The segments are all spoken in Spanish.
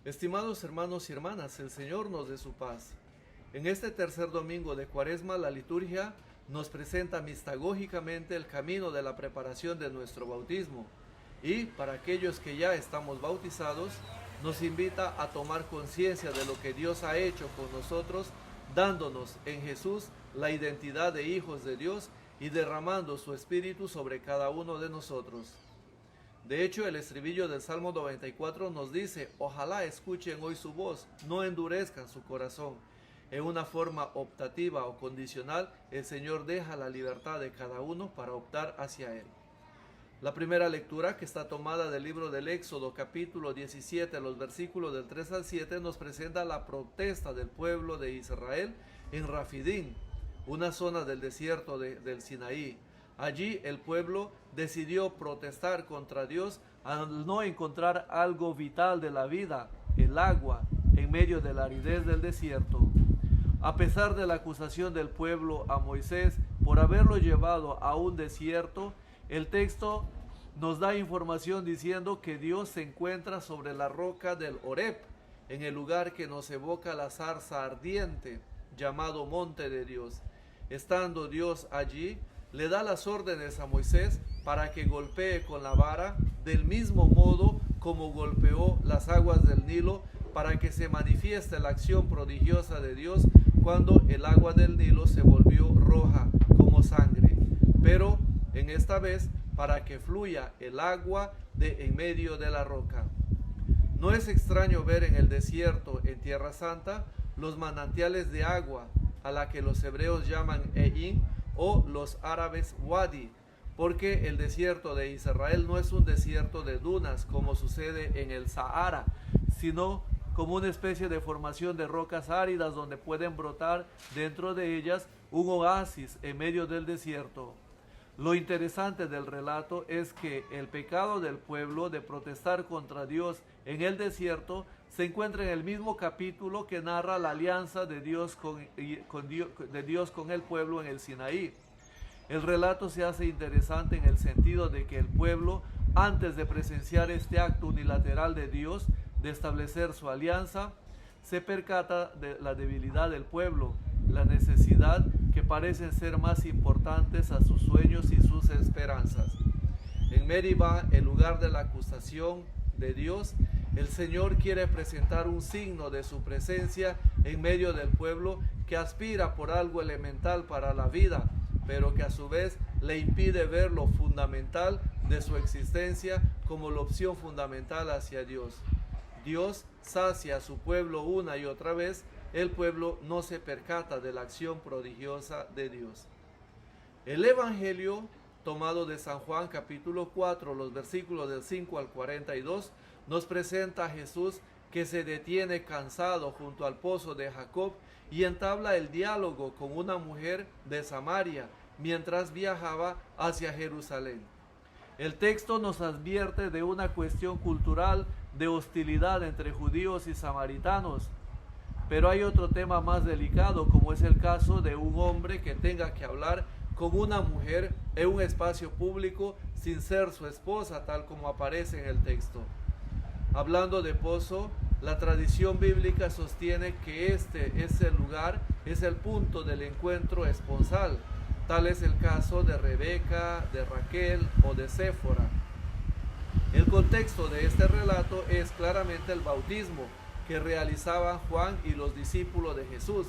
Estimados hermanos y hermanas, el Señor nos dé su paz. En este tercer domingo de Cuaresma, la liturgia nos presenta mistagógicamente el camino de la preparación de nuestro bautismo y, para aquellos que ya estamos bautizados, nos invita a tomar conciencia de lo que Dios ha hecho con nosotros, dándonos en Jesús la identidad de hijos de Dios y derramando su Espíritu sobre cada uno de nosotros. De hecho, el estribillo del Salmo 94 nos dice: ojalá escuchen hoy su voz, no endurezcan su corazón. En una forma optativa o condicional, el Señor deja la libertad de cada uno para optar hacia Él. La primera lectura, que está tomada del libro del Éxodo, capítulo 17, los versículos del 3 al 7, nos presenta la protesta del pueblo de Israel en Rafidín, una zona del desierto del Sinaí. Allí el pueblo decidió protestar contra Dios al no encontrar algo vital de la vida, el agua, en medio de la aridez del desierto. A pesar de la acusación del pueblo a Moisés por haberlo llevado a un desierto, el texto nos da información diciendo que Dios se encuentra sobre la roca del Horeb, en el lugar que nos evoca la zarza ardiente, llamado Monte de Dios. Estando Dios allí, le da las órdenes a Moisés para que golpee con la vara del mismo modo como golpeó las aguas del Nilo, para que se manifieste la acción prodigiosa de Dios cuando el agua del Nilo se volvió roja como sangre, pero en esta vez para que fluya el agua de en medio de la roca. No es extraño ver en el desierto, en Tierra Santa, los manantiales de agua, a la que los hebreos llaman Eín, o los árabes Wadi, porque el desierto de Israel no es un desierto de dunas como sucede en el Sahara, sino como una especie de formación de rocas áridas donde pueden brotar dentro de ellas un oasis en medio del desierto. Lo interesante del relato es que el pecado del pueblo de protestar contra Dios en el desierto se encuentra en el mismo capítulo que narra la alianza de Dios con el pueblo en el Sinaí. El relato se hace interesante en el sentido de que el pueblo, antes de presenciar este acto unilateral de Dios de establecer su alianza, se percata de la debilidad del pueblo, la necesidad que parecen ser más importantes a sus sueños y sus esperanzas. En Meribá, el lugar de la acusación de Dios, el Señor quiere presentar un signo de su presencia en medio del pueblo que aspira por algo elemental para la vida, pero que a su vez le impide ver lo fundamental de su existencia como la opción fundamental hacia Dios. Dios sacia a su pueblo una y otra vez, el pueblo no se percata de la acción prodigiosa de Dios. El Evangelio, tomado de San Juan capítulo 4, los versículos del 5 al 42, nos presenta a Jesús que se detiene cansado junto al pozo de Jacob y entabla el diálogo con una mujer de Samaria mientras viajaba hacia Jerusalén. El texto nos advierte de una cuestión cultural de hostilidad entre judíos y samaritanos, pero hay otro tema más delicado, como es el caso de un hombre que tenga que hablar con una mujer en un espacio público sin ser su esposa, tal como aparece en el texto. Hablando de pozo, la tradición bíblica sostiene que este es el lugar, es el punto del encuentro esponsal. Tal es el caso de Rebeca, de Raquel o de Séfora. El contexto de este relato es claramente el bautismo que realizaban Juan y los discípulos de Jesús.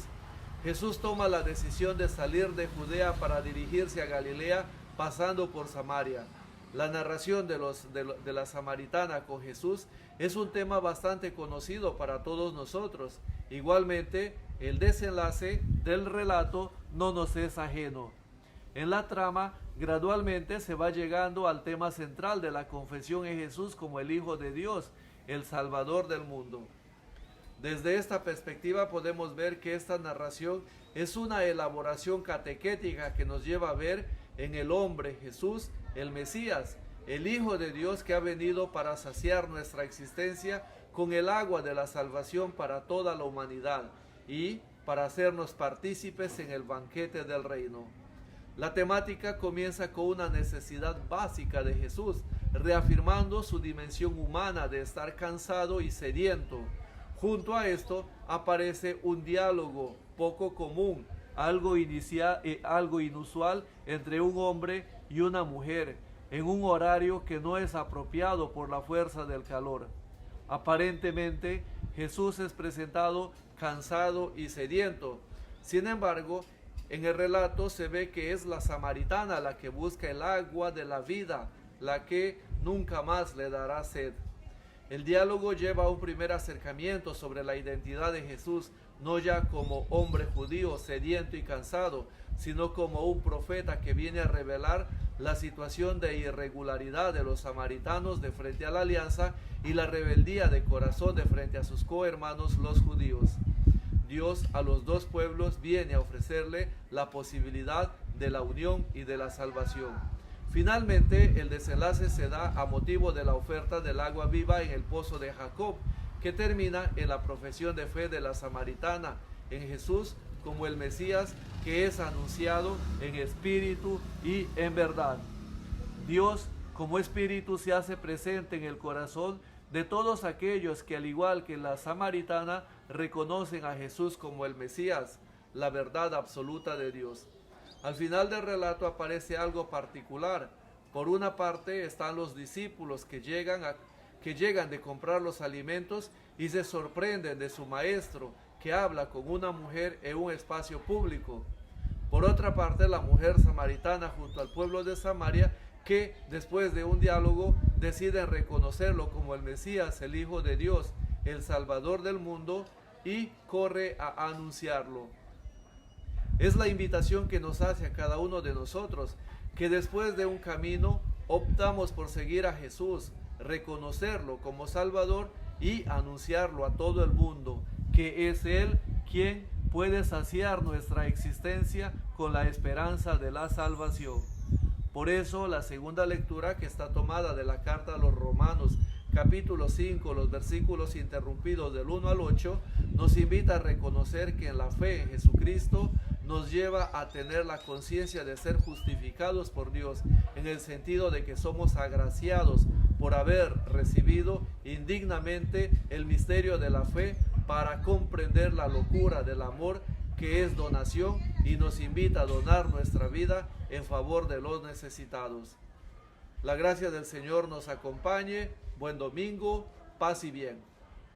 Jesús toma la decisión de salir de Judea para dirigirse a Galilea, pasando por Samaria. La narración de la samaritana con Jesús es un tema bastante conocido para todos nosotros. Igualmente, el desenlace del relato no nos es ajeno. En la trama, gradualmente se va llegando al tema central de la confesión en Jesús como el Hijo de Dios, el Salvador del mundo. Desde esta perspectiva podemos ver que esta narración es una elaboración catequética que nos lleva a ver en el hombre Jesús, el Mesías, el Hijo de Dios que ha venido para saciar nuestra existencia con el agua de la salvación para toda la humanidad y para hacernos partícipes en el banquete del reino. La temática comienza con una necesidad básica de Jesús, reafirmando su dimensión humana de estar cansado y sediento. Junto a esto aparece un diálogo poco común, algo inusual entre un hombre y una mujer, en un horario que no es apropiado por la fuerza del calor. Aparentemente, Jesús es presentado cansado y sediento. Sin embargo, en el relato se ve que es la samaritana la que busca el agua de la vida, la que nunca más le dará sed. El diálogo lleva a un primer acercamiento sobre la identidad de Jesús, no ya como hombre judío sediento y cansado, sino como un profeta que viene a revelar la situación de irregularidad de los samaritanos de frente a la alianza y la rebeldía de corazón de frente a sus cohermanos los judíos. Dios a los dos pueblos viene a ofrecerle la posibilidad de la unión y de la salvación. Finalmente, el desenlace se da a motivo de la oferta del agua viva en el pozo de Jacob, que termina en la profesión de fe de la samaritana en Jesús como el Mesías que es anunciado en espíritu y en verdad. Dios, como espíritu, se hace presente en el corazón de todos aquellos que, al igual que la samaritana, reconocen a Jesús como el Mesías, la verdad absoluta de Dios. Al final del relato aparece algo particular. Por una parte están los discípulos que llegan de comprar los alimentos y se sorprenden de su maestro, que habla con una mujer en un espacio público. Por otra parte, la mujer samaritana junto al pueblo de Samaria, que después de un diálogo deciden reconocerlo como el Mesías, el Hijo de Dios, el Salvador del mundo, y corre a anunciarlo. Es la invitación que nos hace a cada uno de nosotros, que después de un camino optamos por seguir a Jesús, reconocerlo como Salvador y anunciarlo a todo el mundo, que es Él quien puede saciar nuestra existencia con la esperanza de la salvación. Por eso la segunda lectura, que está tomada de la carta a los Romanos, capítulo 5, los versículos interrumpidos del 1 al 8, nos invita a reconocer que en la fe en Jesucristo nos lleva a tener la conciencia de ser justificados por Dios, en el sentido de que somos agraciados por haber recibido indignamente el misterio de la fe para comprender la locura del amor que es donación y nos invita a donar nuestra vida en favor de los necesitados. La gracia del Señor nos acompañe. Buen domingo, paz y bien.